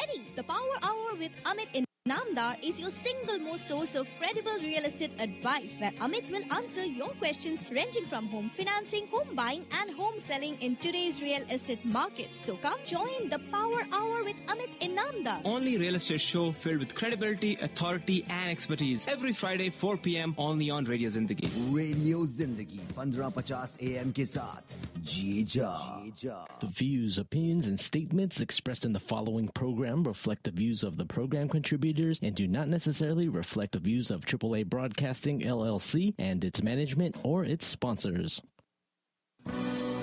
ready. The Power Hour with Amit Inamdar is your single most source of credible real estate advice, where Amit will answer your questions ranging from home financing, home buying, and home selling in today's real estate market. So come join the Power Hour with Amit Inamdar. Only real estate show filled with credibility, authority, and expertise. Every Friday 4 p.m. only on Radio Zindagi. Radio Zindagi 1550 AM के साथ जी जा. The views, opinions, and statements expressed in the following program reflect the views of the program contributors and do not necessarily reflect the views of AAA Broadcasting LLC and its management or its sponsors.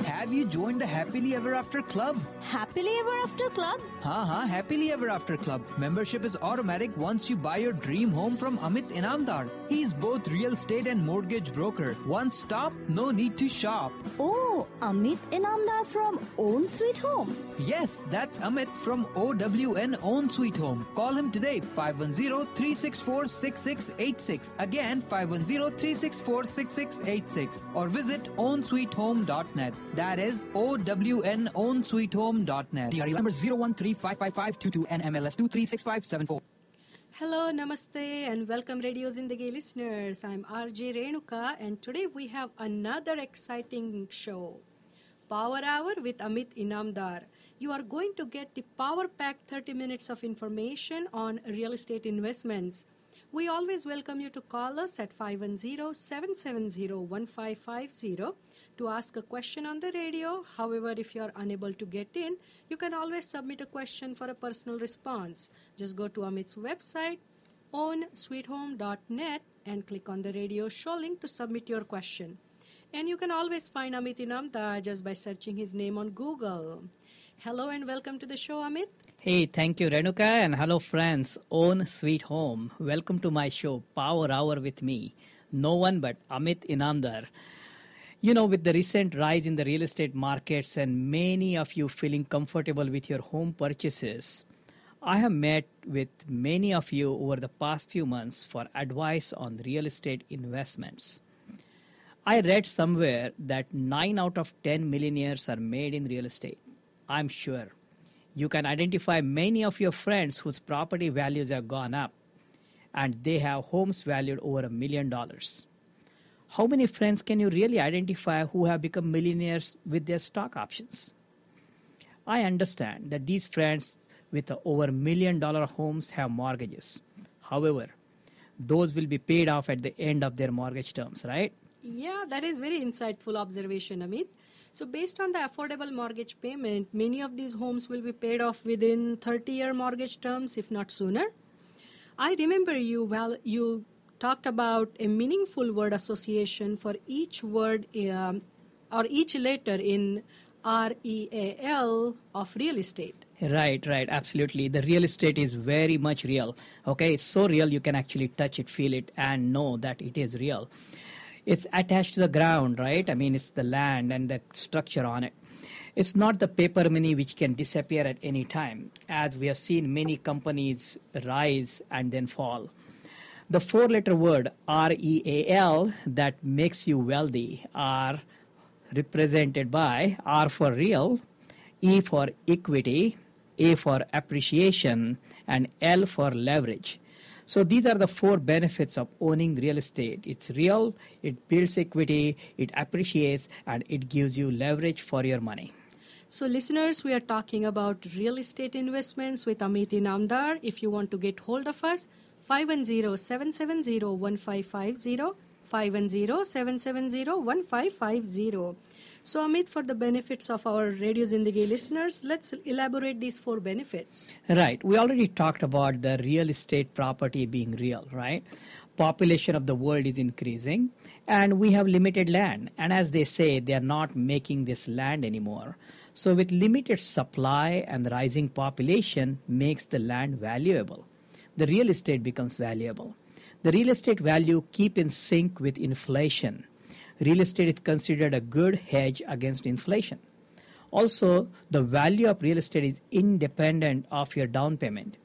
Have you joined the Happily Ever After Club? Happily Ever After Club? हाँ, Happily Ever After Club. Membership is automatic once you buy your dream home from Amit Inamdar. He is both real estate and mortgage broker. One stop, no need to shop. Oh, Amit Inamdar from Own Sweet Home. Yes, that's Amit from OWN Own Sweet Home. Call him today, 510-364-6686. Again, 510-364-6686. Or visit ownsweethome.net. That is ownsweethome.net. DRE number 013555522 and MLS 236574. Hello, namaste, and welcome Radio Zindagi listeners. I'm RJ Renuka, and today we have another exciting show, Power Hour with Amit Inamdar. You are going to get the power-packed 30 minutes of information on real estate investments. We always welcome you to call us at 510-770-1550 to ask a question on the radio. However, if you are unable to get in, you can always submit a question for a personal response. Just go to Amit's website, ownsweethome.net, and click on the radio show link to submit your question. And you can always find Amit Inamdar just by searching his name on Google. Hello and welcome to the show, Amit. Hey, thank you, Renuka, and hello, friends. Own Sweet Home. Welcome to my show, Power Hour with me. No one but Amit Inamdar. You know, with the recent rise in the real estate markets and many of you feeling comfortable with your home purchases, I have met with many of you over the past few months for advice on real estate investments. I read somewhere that 9 out of 10 millionaires are made in real estate. I'm sure you can identify many of your friends whose property values have gone up and they have homes valued over $1 million. How many friends can you really identify who have become millionaires with their stock options? I understand that these friends with over $1 million homes have mortgages. However, those will be paid off at the end of their mortgage terms, right? Yeah, that is very insightful observation, Amit. So based on the affordable mortgage payment, many of these homes will be paid off within 30-year mortgage terms, if not sooner. I remember you talked about a meaningful word association for each word or each letter in REAL of real estate. Right, absolutely. The real estate is very much real. Okay, it's so real you can actually touch it, feel it, and know that it is real. It's attached to the ground, right? I mean, it's the land and the structure on it. It's not the paper money which can disappear at any time, as we have seen many companies rise and then fall. The 4-letter word REAL that makes you wealthy are represented by R for real, E for equity, A for appreciation, and L for leverage. So these are the 4 benefits of owning real estate. It's real, it builds equity, it appreciates, and it gives you leverage for your money. So listeners, we are talking about real estate investments with Amit Inamdar. If you want to get hold of us, 510-770-1550, 510-770-1550. So Amit, for the benefits of our Radio Zindagi listeners, let's elaborate these 4 benefits. Right. We already talked about the real estate property being real, right? Population of the world is increasing and we have limited land. And as they say, they are not making this land anymore. So with limited supply and rising population makes the land valuable. The real estate becomes valuable. The real estate value keep in sync with inflation. Real estate is considered a good hedge against inflation. Also, the value of real estate is independent of your down payment.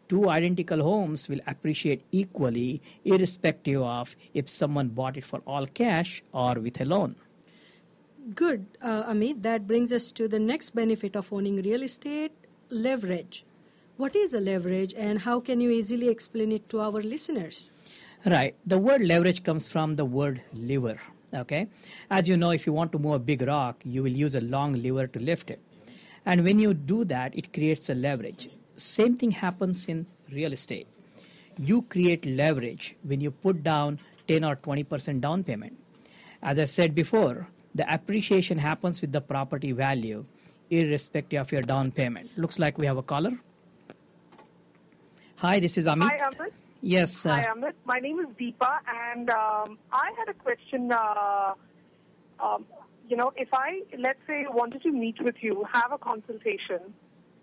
2 identical homes will appreciate equally, irrespective of if someone bought it for all cash or with a loan. Good, Amit. That brings us to the next benefit of owning real estate, leverage. What is a leverage and how can you easily explain it to our listeners? Right. The word leverage comes from the word lever. Okay. As you know, if you want to move a big rock, you will use a long lever to lift it. And when you do that, it creates a leverage. Same thing happens in real estate. You create leverage when you put down 10 or 20% down payment. As I said before, the appreciation happens with the property value, irrespective of your down payment. Looks like we have a caller. Hi, this is Amit. Hi, Amit. Yes. Hi, Amit. My name is Deepa, and I had a question. If I, let's say, wanted to meet with you, have a consultation,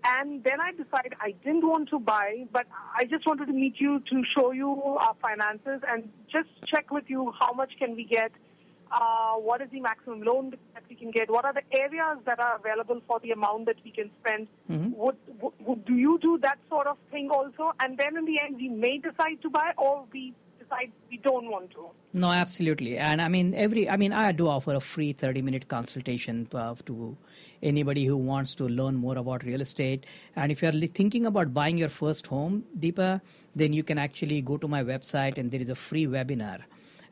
and then I decide I didn't want to buy, but I just wanted to meet you to show you our finances and just check with you how much can we get, what is the maximum loan that we can get, what are the areas that are available for the amount that we can spend. Do you do that sort of thing also? And then in the end, we may decide to buy, or we decide we don't want to. No, absolutely. And I do offer a free 30-minute consultation to anybody who wants to learn more about real estate. And if you're thinking about buying your first home, Deepa, then you can actually go to my website and there is a free webinar.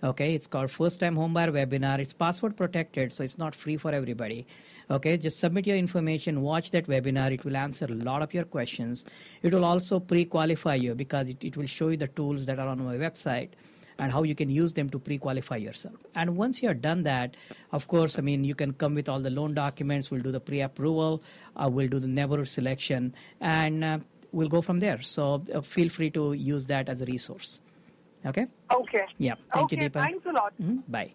Okay, it's called First Time Homebuyer Webinar. It's password protected, so it's not free for everybody. Okay, just submit your information, watch that webinar. It will answer a lot of your questions. It will also pre-qualify you because it will show you the tools that are on my website and how you can use them to pre-qualify yourself. And once you are done that, of course, you can come with all the loan documents. We'll do the pre-approval. We'll do the neighborhood selection, and we'll go from there. So feel free to use that as a resource. Okay? Okay. Yeah. Thank you, Deepa. Thanks a lot. Bye.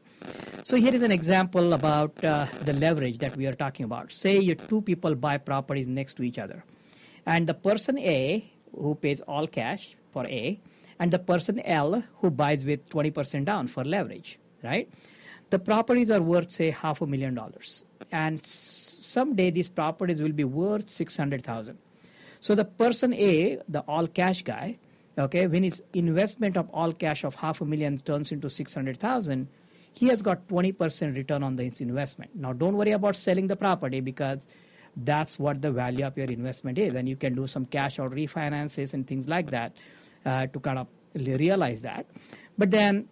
So here is an example about the leverage that we are talking about. Say you two people buy properties next to each other. And the person A, who pays all cash for A, and the person L, who buys with 20% down for leverage, right? The properties are worth, say, $500,000. And someday these properties will be worth $600,000. So the person A, the all cash guy, okay, when his investment of all cash of $500,000 turns into $600,000, he has got 20% return on his investment. Now, don't worry about selling the property because that's what the value of your investment is, and you can do some cash out refinances and things like that to kind of realize that. But then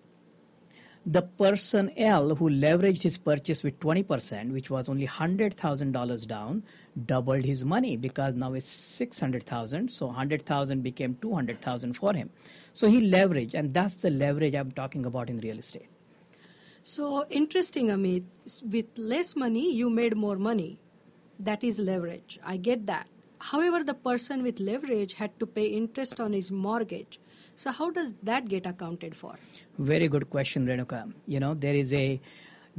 the person L who leveraged his purchase with 20%, which was only $100,000 down, doubled his money because now it's $600,000. So $100,000 became $200,000 for him. So he leveraged, and that's the leverage I'm talking about in real estate. So interesting, Amit. With less money, you made more money. That is leverage. I get that. However, the person with leverage had to pay interest on his mortgage. So how does that get accounted for? Very good question, Renuka. There is a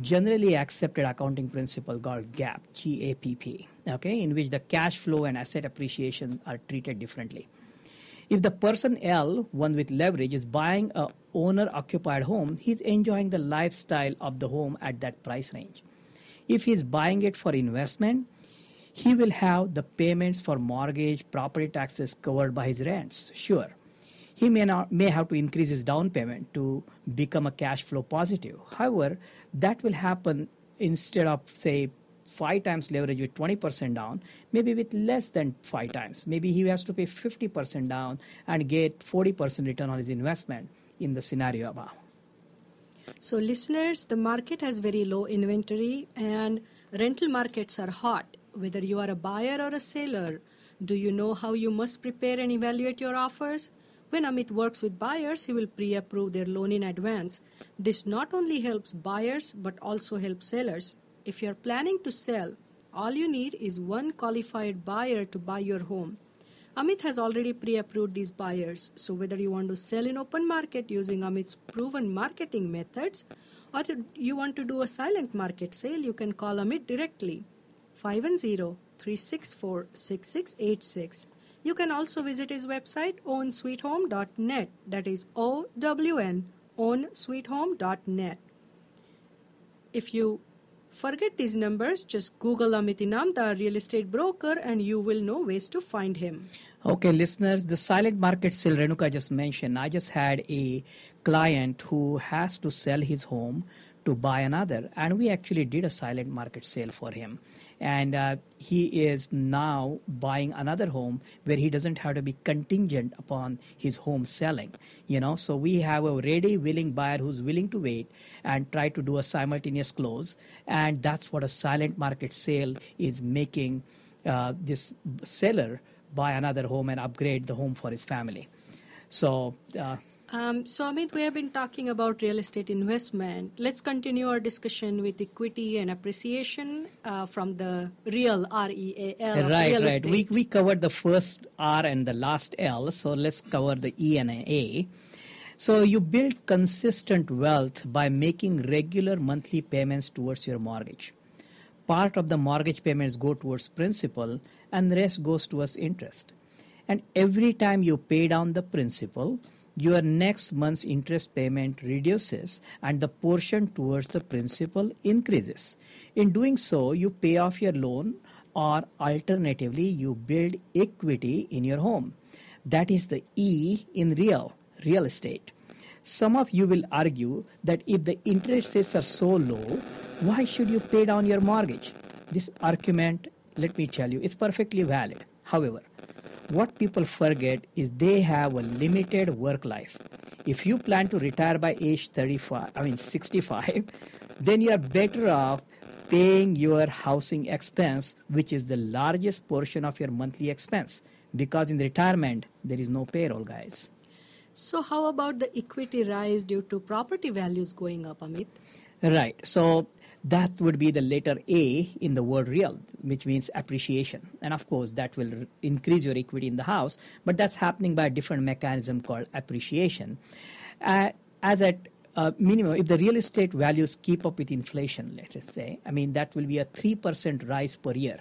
generally accepted accounting principle called GAAP, G-A-P-P, okay, in which the cash flow and asset appreciation are treated differently. If the person L, one with leverage, is buying a owner-occupied home, he's enjoying the lifestyle of the home at that price range. If he's buying it for investment, he will have the payments for mortgage, property taxes covered by his rents. Sure, he may have to increase his down payment to become a cash flow positive. However, that will happen instead of, say, 5 times leverage with 20% down, maybe with less than 5 times. Maybe he has to pay 50% down and get 40% return on his investment in the scenario above. So listeners, the market has very low inventory and rental markets are hot. Whether you are a buyer or a seller, do you know how you must prepare and evaluate your offers? When Amit works with buyers, he will pre-approve their loan in advance. This not only helps buyers, but also helps sellers. If you are planning to sell, all you need is one qualified buyer to buy your home. Amit has already pre-approved these buyers. So whether you want to sell in open market using Amit's proven marketing methods, or you want to do a silent market sale, you can call Amit directly. 510-364-6686. You can also visit his website, ownsweethome.net. That is O-W-N, ownsweethome.net. If you forget these numbers, just Google Amit Inamdar, real estate broker, and you will know ways to find him. Okay, listeners, the silent market sale Renuka just mentioned, I just had a client who has to sell his home to buy another, and we actually did a silent market sale for him. And he is now buying another home where he doesn't have to be contingent upon his home selling. So we have a ready, willing buyer who's willing to wait and try to do a simultaneous close. And that's what a silent market sale is making this seller buy another home and upgrade the home for his family. So Amit, we have been talking about real estate investment. Let's continue our discussion with equity and appreciation from the real REAL. Right. Estate. We covered the first R and the last L, so let's cover the E and A. So you build consistent wealth by making regular monthly payments towards your mortgage. Part of the mortgage payments go towards principal and the rest goes towards interest. And every time you pay down the principal, your next month's interest payment reduces and the portion towards the principal increases. In doing so, you pay off your loan, or alternatively, you build equity in your home. That is the E in real estate. Some of you will argue that if the interest rates are so low, why should you pay down your mortgage? This argument, let me tell you, is perfectly valid. However, what people forget is they have a limited work life. If you plan to retire by age 65, then you are better off paying your housing expense, which is the largest portion of your monthly expense, because in retirement, there is no payroll, guys. So how about the equity rise due to property values going up, Amit? Right. So that would be the letter A in the word real, which means appreciation. And of course, that will increase your equity in the house, but that's happening by a different mechanism called appreciation. As at minimum, if the real estate values keep up with inflation, let us say, that will be a 3% rise per year.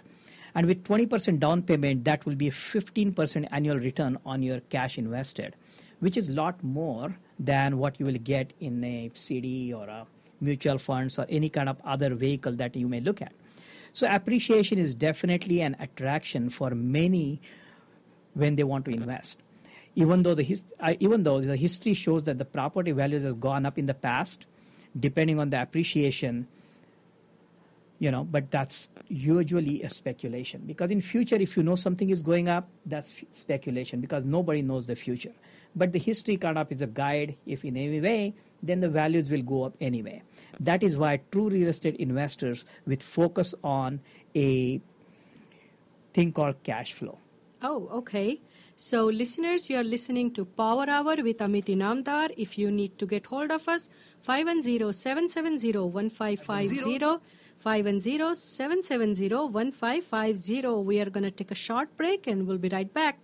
And with 20% down payment, that will be a 15% annual return on your cash invested, which is a lot more than what you will get in a CD or a mutual funds or any kind of other vehicle that you may look at. So appreciation is definitely an attraction for many when they want to invest. Even though the history shows that the property values have gone up in the past, depending on the appreciation, but that's usually a speculation. Because in future, if you know something is going up, that's speculation because nobody knows the future. But the history kind of is a guide. If in any way, then the values will go up anyway. That is why true real estate investors with focus on a thing called cash flow. Oh, okay. So listeners, you are listening to Power Hour with Amit Inamdar. If you need to get hold of us, 510-770-1550. 510-770-1550. We are going to take a short break and we'll be right back.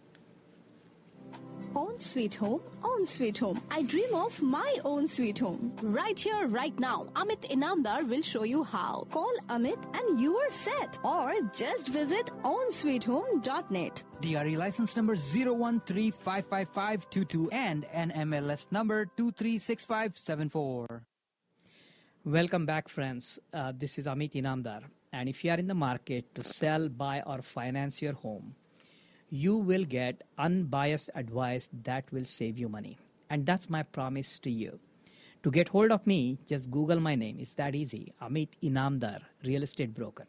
Own sweet home, own sweet home. I dream of my own sweet home. Right here, right now, Amit Inamdar will show you how. Call Amit and you are set. Or just visit ownsweethome.net. DRE license number 013555522 and NMLS number 236574. Welcome back, friends. This is Amit Inamdar. And if you are in the market to sell, buy, or finance your home, you will get unbiased advice that will save you money. And that's my promise to you. To get hold of me, just Google my name. It's that easy. Amit Inamdar, real estate broker.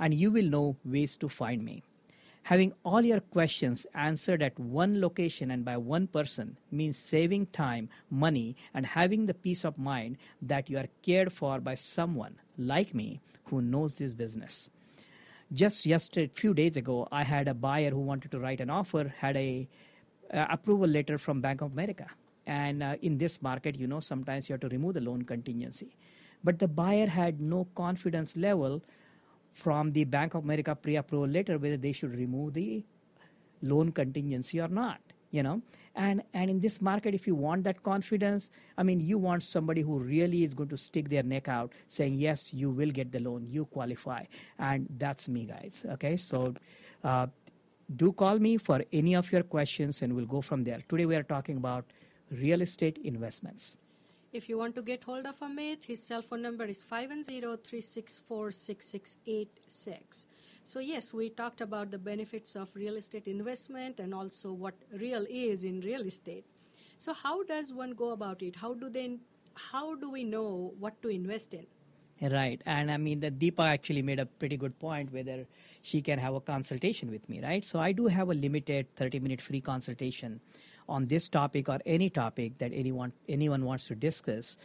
And you will know ways to find me. Having all your questions answered at one location and by one person means saving time, money, and having the peace of mind that you are cared for by someone like me who knows this business. Just yesterday, a few days ago, I had a buyer who wanted to write an offer, had a approval letter from Bank of America. And in this market, sometimes you have to remove the loan contingency. But the buyer had no confidence level from the Bank of America pre-approval letter whether they should remove the loan contingency or not. And in this market, if you want that confidence, you want somebody who really is going to stick their neck out saying, yes, you will get the loan, you qualify. And that's me, guys. Okay, so do call me for any of your questions and we'll go from there. Today we are talking about real estate investments. If you want to get hold of Amit, his cell phone number is 510-364-6686. So yes, we talked about the benefits of real estate investment and also what real is in real estate. So how does one go about it? How do we know what to invest in? Right. And I mean, that Deepa actually made a pretty good point whether she can have a consultation with me, right? So I do have a limited 30-minute free consultation on this topic or any topic that anyone wants to discuss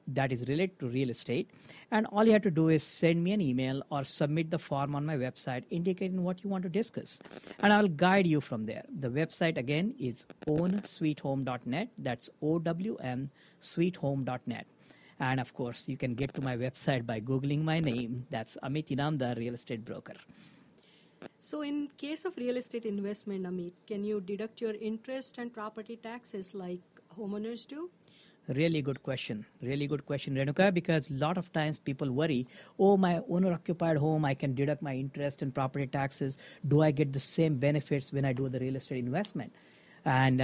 that is related to real estate. And all you have to do is send me an email or submit the form on my website indicating what you want to discuss. And I'll guide you from there. The website again is ownsweethome.net. That's OWN sweethome.net. And of course, you can get to my website by Googling my name. That's Amit Inamdar, real estate broker. So in case of real estate investment, Amit, can you deduct your interest and property taxes like homeowners do? Really good question, Renuka, because a lot of times people worry, oh, my owner-occupied home, I can deduct my interest and property taxes. Do I get the same benefits when I do the real estate investment? And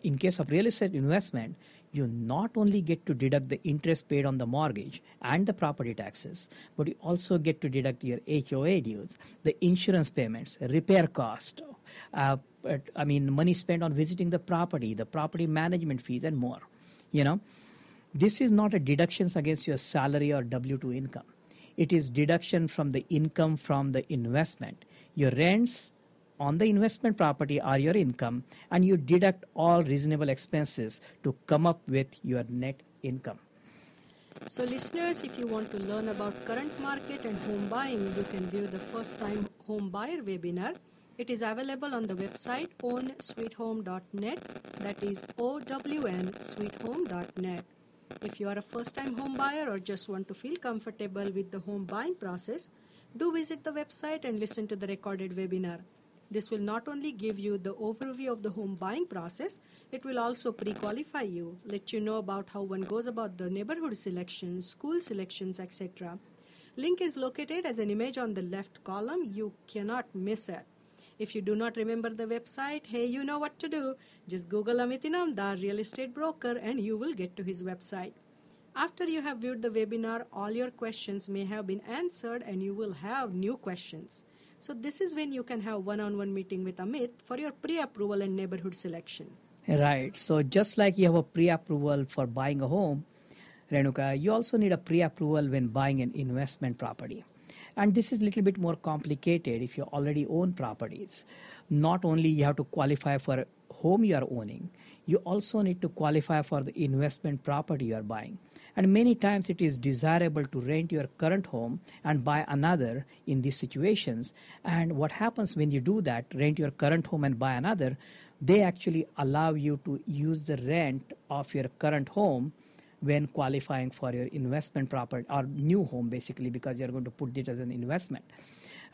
in case of real estate investment, you not only get to deduct the interest paid on the mortgage and the property taxes, but you also get to deduct your HOA dues, the insurance payments, repair cost, money spent on visiting the property management fees, and more. You know, this is not a deductions against your salary or W-2 income. It is deduction from the income from the investment. Your rents on the investment property are your income, and you deduct all reasonable expenses to come up with your net income. So listeners, if you want to learn about current market and home buying, you can view the first time home buyer webinar. It is available on the website ownsweethome.net. That is OWNsweethome.net. If you are a first time home buyer or just want to feel comfortable with the home buying process, do visit the website and listen to the recorded webinar. This will not only give you the overview of the home buying process, it will also pre-qualify you, let you know about how one goes about the neighborhood selections, school selections, etc. Link is located as an image on the left column. You cannot miss it. If you do not remember the website, hey, you know what to do. Just Google Amit Inamdar, real estate broker, and you will get to his website. After you have viewed the webinar, all your questions may have been answered and you will have new questions. So this is when you can have one-on-one meeting with Amit for your pre-approval and neighborhood selection. Right. So just like you have a pre-approval for buying a home, Renuka, you also need a pre-approval when buying an investment property. And this is a little bit more complicated if you already own properties. Not only you have to qualify for a home you are owning, you also need to qualify for the investment property you are buying. And many times it is desirable to rent your current home and buy another in these situations. And what happens when you do that, rent your current home and buy another, they actually allow you to use the rent of your current home when qualifying for your investment property or new home, basically, because you're going to put it as an investment.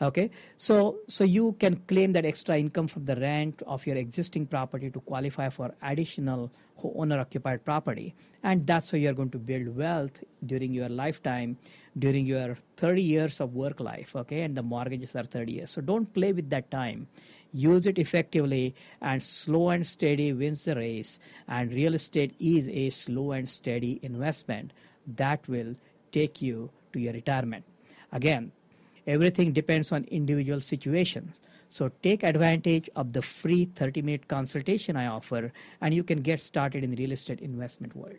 Okay, so you can claim that extra income from the rent of your existing property to qualify for additional owner-occupied property, and that's how you're going to build wealth during your lifetime, during your 30 years of work life. Okay, and the mortgages are 30 years. So don't play with that time. Use it effectively, and slow and steady wins the race. And real estate is a slow and steady investment that will take you to your retirement. Again, everything depends on individual situations. So take advantage of the free 30-minute consultation I offer, and you can get started in the real estate investment world.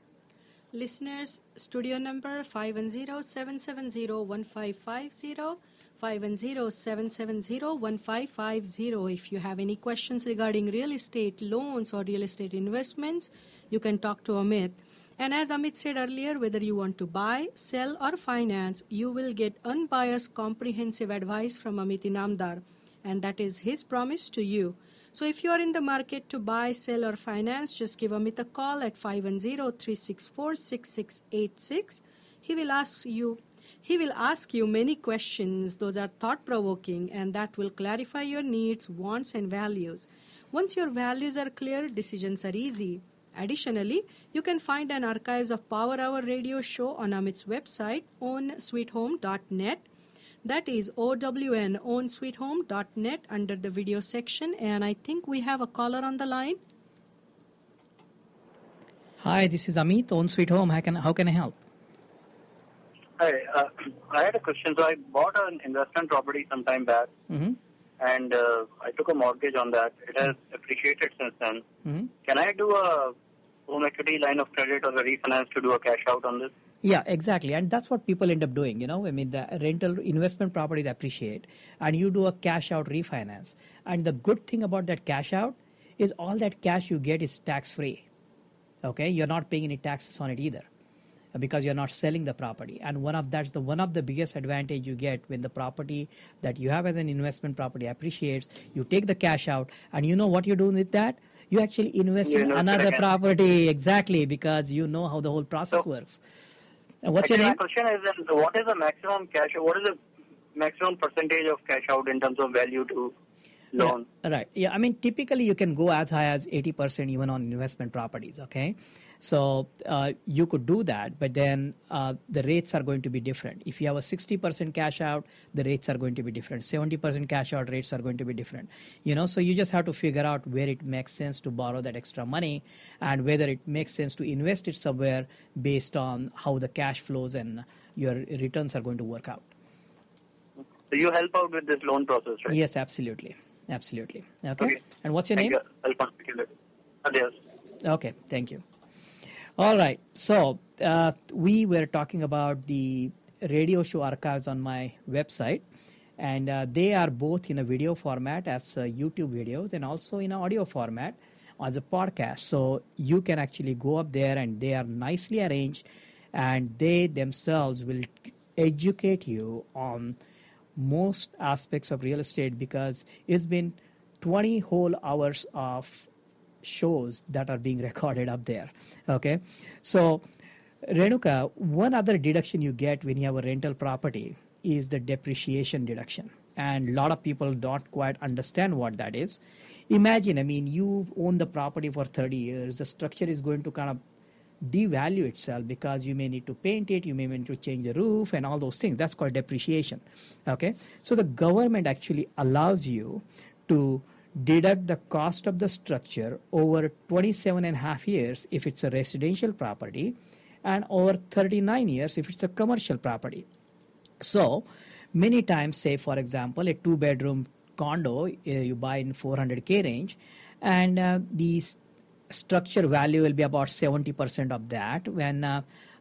Listeners, studio number 510-770-1550, 510-770-1550. If you have any questions regarding real estate loans or real estate investments, you can talk to Amit. And as Amit said earlier, whether you want to buy, sell, or finance, you will get unbiased, comprehensive advice from Amit Inamdar. And that is his promise to you. So if you are in the market to buy, sell, or finance, just give Amit a call at 510-364-6686. He will ask you many questions. Those are thought-provoking, and that will clarify your needs, wants, and values. Once your values are clear, decisions are easy. Additionally, you can find an archives of Power Hour radio show on Amit's website, ownsweethome.net. That is ownsweethome.net under the video section. And I think we have a caller on the line. Hi, this is Amit, Own Sweet Home. How can I help? Hi, I had a question. So I bought an investment property some time back, and I took a mortgage on that. It has appreciated since then. Can I do a home equity line of credit or a refinance to do a cash out on this? Yeah, exactly. And that's what people end up doing, I mean, the rental investment properties appreciate and you do a cash out refinance. And the good thing about that cash out is all that cash you get is tax free. Okay, you're not paying any taxes on it either because you're not selling the property. And one of the biggest advantage you get when the property that you have as an investment property appreciates. You take the cash out, and you know what you're doing with that? You actually invest in another property. Exactly, because you know how the whole process works. And what's your name? My question is, what is the maximum cash? What is the maximum percentage of cash out in terms of value to loan? Yeah, right. Yeah, I mean, typically you can go as high as 80% even on investment properties. Okay, so you could do that, but then the rates are going to be different. If you have a 60% cash out, the rates are going to be different. 70% cash out rates are going to be different. So you just have to figure out where it makes sense to borrow that extra money and whether it makes sense to invest it somewhere based on how the cash flows and your returns are going to work out. So you help out with this loan process, right? Yes, absolutely. Okay. And what's your name? I'll contact you later. Adios. Okay, thank you. All right. So we were talking about the radio show archives on my website, and they are both in a video format as YouTube videos and also in an audio format as a podcast. So you can actually go up there, and they are nicely arranged, and they themselves will educate you on most aspects of real estate because it's been 20 whole hours of shows that are being recorded up there. Okay, so Renuka, one other deduction you get when you have a rental property is the depreciation deduction, and a lot of people don't quite understand what that is. Imagine, I mean, you own the property for 30 years, the structure is going to kind of devalue itself because you may need to paint it, you may need to change the roof and all those things. That's called depreciation. Okay, so the government actually allows you to deduct the cost of the structure over 27 and a half years if it's a residential property and over 39 years if it's a commercial property. So many times, say for example, a 2-bedroom condo you buy in 400K range, and these structure value will be about 70% of that when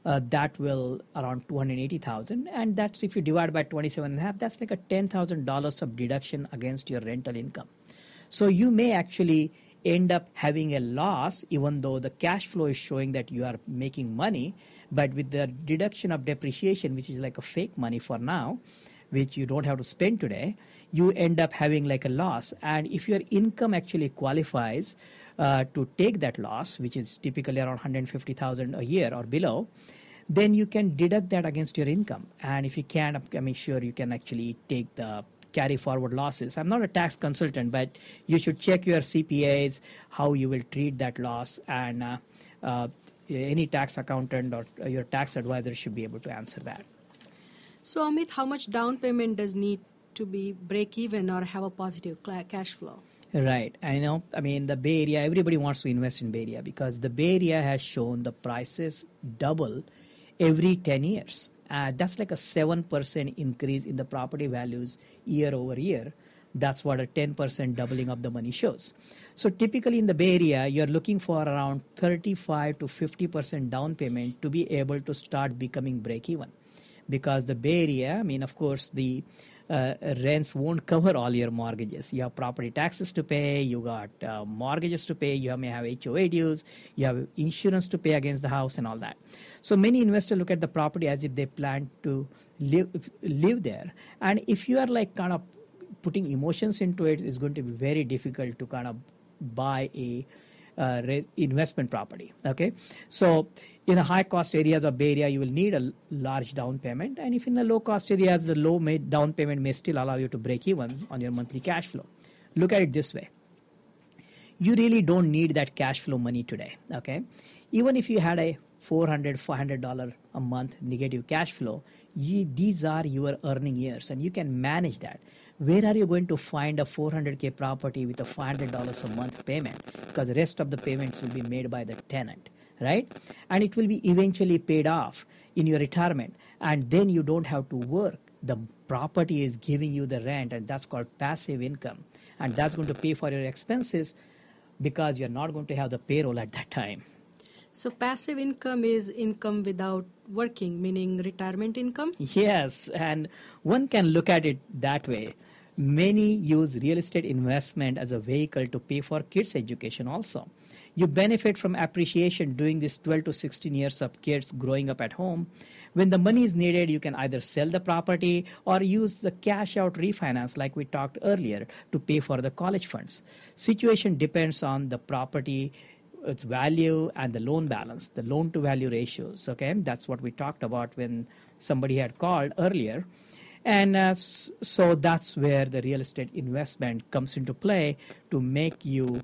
that will around 280,000, and that's if you divide by 27 and a half, that's like a $10,000 of deduction against your rental income. So you may actually end up having a loss even though the cash flow is showing that you are making money, but with the deduction of depreciation, which is like a fake money for now, which you don't have to spend today, you end up having like a loss. And if your income actually qualifies to take that loss, which is typically around 150,000 a year or below, then you can deduct that against your income. And if you can, I mean, sure, you can actually take the carry forward losses. I'm not a tax consultant, but you should check your CPAs, how you will treat that loss, and any tax accountant or your tax advisor should be able to answer that. So Amit, how much down payment does need to be break even or have a positive cash flow? Right. I know. I mean, the Bay Area, everybody wants to invest in Bay Area because the Bay Area has shown the prices double every 10 years. That's like a 7% increase in the property values year over year. That's what a 10% doubling of the money shows. So typically in the Bay Area, you're looking for around 35 to 50% down payment to be able to start becoming break even. Because the Bay Area, I mean, of course, the rents won't cover all your mortgages. You have property taxes to pay, you got mortgages to pay, you may have HOA dues, you have insurance to pay against the house and all that. So many investors look at the property as if they plan to live there. And if you are like kind of putting emotions into it, it's going to be very difficult to kind of buy a investment property. Okay, so in the high cost areas of Bay Area, you will need a large down payment, and if in the low cost areas, the low down payment may still allow you to break even on your monthly cash flow. Look at it this way: you really don't need that cash flow money today. Okay, even if you had a $400 a month negative cash flow, these are your earning years, and you can manage that. Where are you going to find a 400K property with a $500 a month payment? Because the rest of the payments will be made by the tenant, right? And it will be eventually paid off in your retirement. And then you don't have to work. The property is giving you the rent, and that's called passive income. And that's going to pay for your expenses because you're not going to have the payroll at that time. So passive income is income without working, meaning retirement income? Yes, and one can look at it that way. Many use real estate investment as a vehicle to pay for kids' education also. You benefit from appreciation during these 12 to 16 years of kids growing up at home. When the money is needed, you can either sell the property or use the cash out refinance like we talked earlier to pay for the college funds. Situation depends on the property, its value, and the loan balance, the loan to value ratios. Okay, that's what we talked about when somebody had called earlier. And so that's where the real estate investment comes into play to make you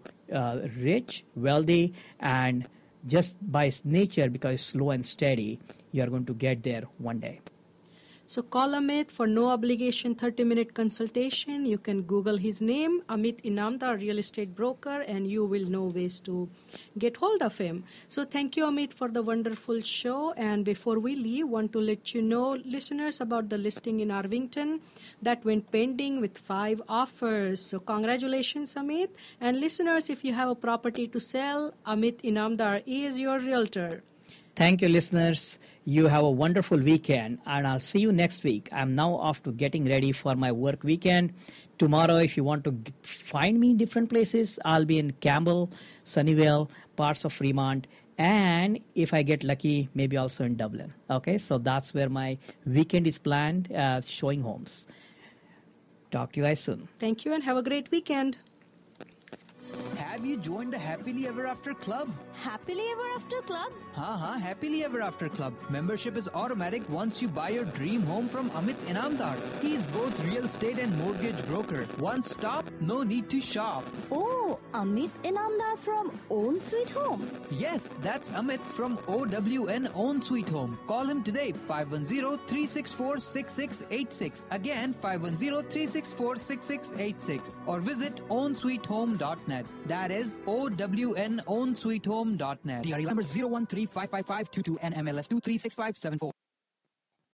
rich, wealthy, and just by its nature, because it's slow and steady, you are going to get there one day. So call Amit for no obligation 30-minute consultation. You can Google his name, Amit Inamdar, real estate broker, and you will know ways to get hold of him. So thank you, Amit, for the wonderful show. And before we leave, want to let you know, listeners, about the listing in Arvington that went pending with 5 offers. So congratulations, Amit. And listeners, if you have a property to sell, Amit Inamdar is your realtor. Thank you, listeners. You have a wonderful weekend, and I'll see you next week. I'm now off to getting ready for my work weekend. Tomorrow, if you want to find me in different places, I'll be in Campbell, Sunnyvale, parts of Fremont, and if I get lucky, maybe also in Dublin. Okay, so that's where my weekend is planned, showing homes. Talk to you guys soon. Thank you and have a great weekend. Have you joined the Happily Ever After Club? Happily Ever After Club? हाँ, Happily Ever After Club. Membership is automatic once you buy your dream home from Amit Inamdar. He is both real estate and mortgage broker. One stop, no need to shop. Oh, Amit Inamdar from Own Sweet Home. Yes, that's Amit from OWN Own Sweet Home. Call him today, 510-364-6686. Again, 510-364-6686. Or visit ownsweethome.net. That is OWN ownsweethome.net. DRE number 0135552 NMLS 236574.